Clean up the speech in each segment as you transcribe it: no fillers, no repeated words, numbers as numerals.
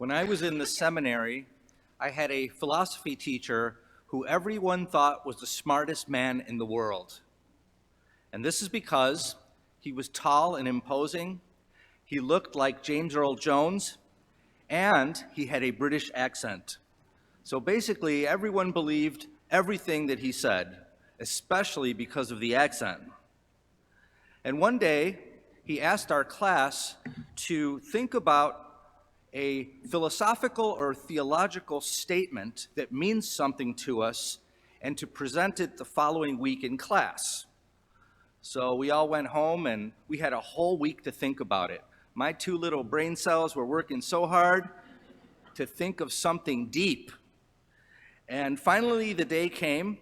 When I was in the seminary, I had a philosophy teacher who everyone thought was the smartest man in the world. And this is because he was tall and imposing, he looked like James Earl Jones, and he had a British accent. So basically, everyone believed everything that he said, especially because of the accent. And one day, he asked our class to think about a philosophical or theological statement that means something to us and to present it the following week in class. So we all went home and we had a whole week to think about it. My two little brain cells were working so hard to think of something deep. And finally the day came,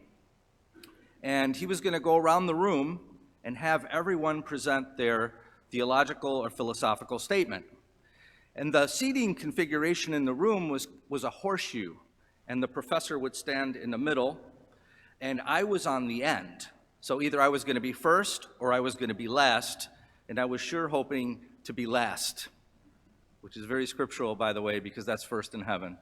and he was going to go around the room and have everyone present their theological or philosophical statement. And the seating configuration in the room was a horseshoe, and the professor would stand in the middle, and I was on the end. So either I was going to be first or I was going to be last, and I was sure hoping to be last, which is very scriptural, by the way, because that's first in heaven.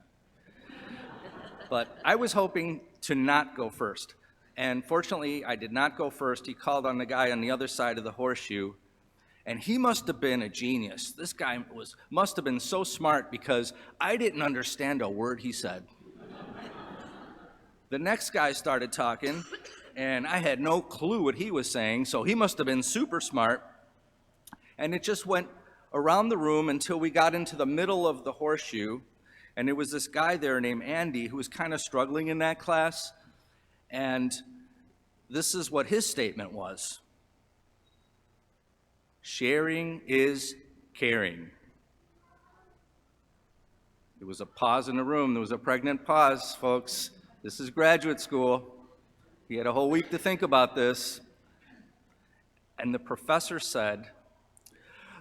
But I was hoping to not go first, and fortunately, I did not go first. He called on the guy on the other side of the horseshoe, and he must have been a genius. This guy must have been so smart because I didn't understand a word he said. The next guy started talking, and I had no clue what he was saying, so he must have been super smart. And it just went around the room until we got into the middle of the horseshoe, and there was this guy there named Andy who was kind of struggling in that class, and this is what his statement was. Sharing is caring. There was a pause in the room. There was a pregnant pause, folks. This is graduate school. He had a whole week to think about this. And the professor said,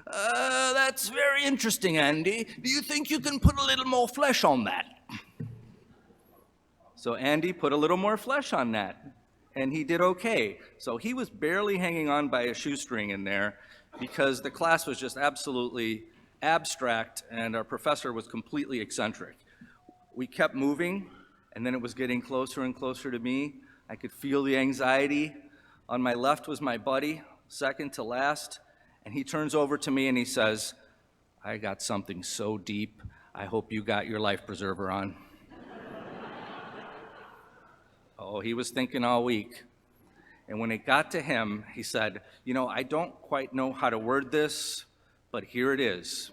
that's very interesting, Andy. Do you think you can put a little more flesh on that? So Andy put a little more flesh on that, and he did okay. So he was barely hanging on by a shoestring in there because the class was just absolutely abstract and our professor was completely eccentric. We kept moving, and then it was getting closer and closer to me. I could feel the anxiety. On my left was my buddy, second to last, and he turns over to me and he says, I got something so deep, I hope you got your life preserver on. Oh, he was thinking all week. And when it got to him, he said, I don't quite know how to word this, but here it is.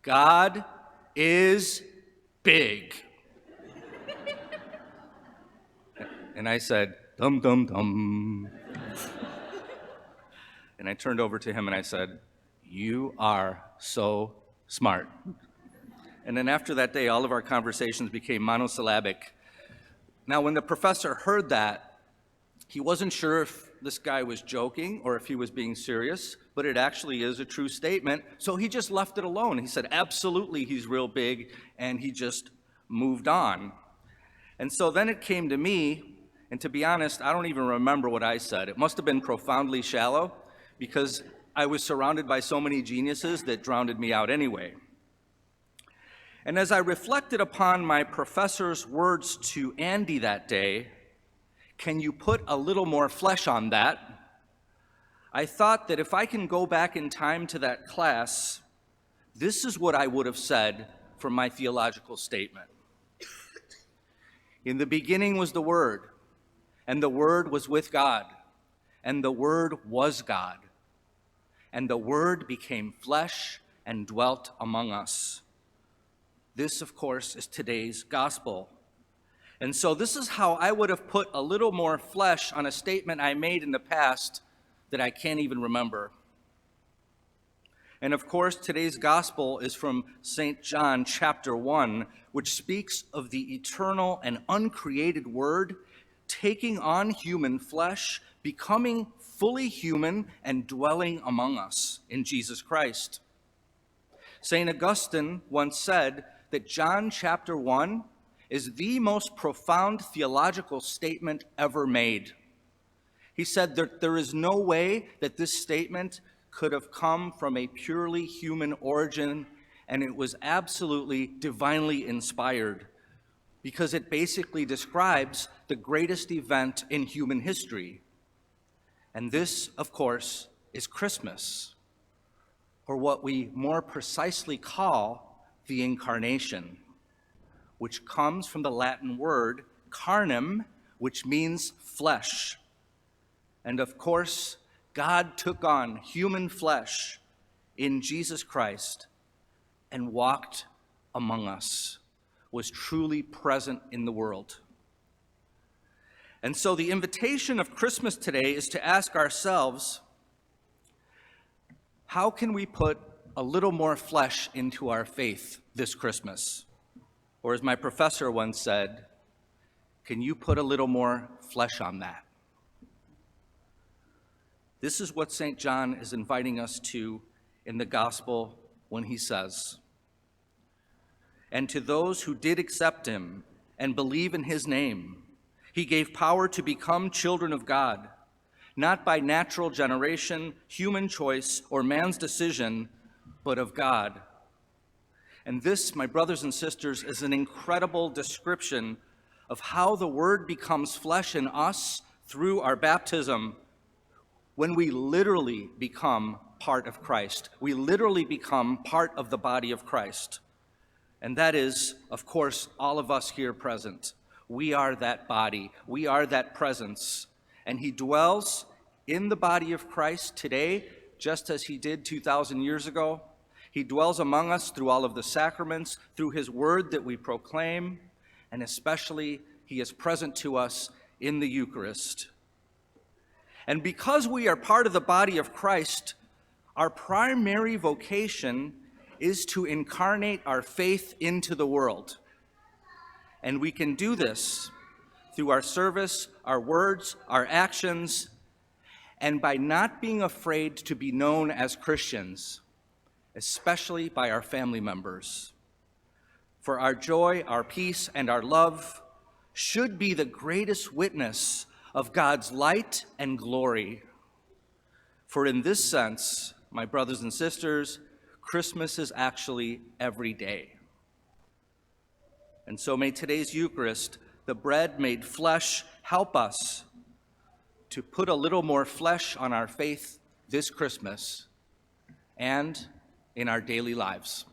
God is big. And I said, dum, dum, dum. And I turned over to him and I said, you are so smart. And then after that day, all of our conversations became monosyllabic. Now, when the professor heard that, he wasn't sure if this guy was joking or if he was being serious, but it actually is a true statement. So he just left it alone. He said, absolutely, he's real big, and he just moved on. And so then it came to me, and to be honest, I don't even remember what I said. It must have been profoundly shallow because I was surrounded by so many geniuses that drowned me out anyway. And as I reflected upon my professor's words to Andy that day, can you put a little more flesh on that? I thought that if I can go back in time to that class, this is what I would have said for my theological statement. In the beginning was the Word, and the Word was with God, and the Word was God, and the Word became flesh and dwelt among us. This, of course, is today's gospel. And so this is how I would have put a little more flesh on a statement I made in the past that I can't even remember. And of course, today's gospel is from St. John chapter 1, which speaks of the eternal and uncreated Word taking on human flesh, becoming fully human, and dwelling among us in Jesus Christ. St. Augustine once said that John chapter 1 is the most profound theological statement ever made. He said that there is no way that this statement could have come from a purely human origin and it was absolutely divinely inspired because it basically describes the greatest event in human history. And this, of course, is Christmas, or what we more precisely call the Incarnation, which comes from the Latin word carnem, which means flesh. And of course, God took on human flesh in Jesus Christ and walked among us, was truly present in the world. And so the invitation of Christmas today is to ask ourselves, how can we put a little more flesh into our faith this Christmas? Or as my professor once said, can you put a little more flesh on that? This is what St. John is inviting us to in the gospel when he says, "And to those who did accept him and believe in his name, he gave power to become children of God, not by natural generation, human choice, or man's decision, but of God." And this, my brothers and sisters, is an incredible description of how the Word becomes flesh in us through our baptism when we literally become part of Christ. We literally become part of the body of Christ. And that is, of course, all of us here present. We are that body. We are that presence. And he dwells in the body of Christ today, just as he did 2,000 years ago. He dwells among us through all of the sacraments, through his word that we proclaim, and especially he is present to us in the Eucharist. And because we are part of the body of Christ, our primary vocation is to incarnate our faith into the world. And we can do this through our service, our words, our actions, and by not being afraid to be known as Christians, especially by our family members. For our joy, our peace, and our love should be the greatest witness of God's light and glory. For in this sense, my brothers and sisters, Christmas is actually every day. And so may today's Eucharist, the bread made flesh, help us to put a little more flesh on our faith this Christmas and in our daily lives.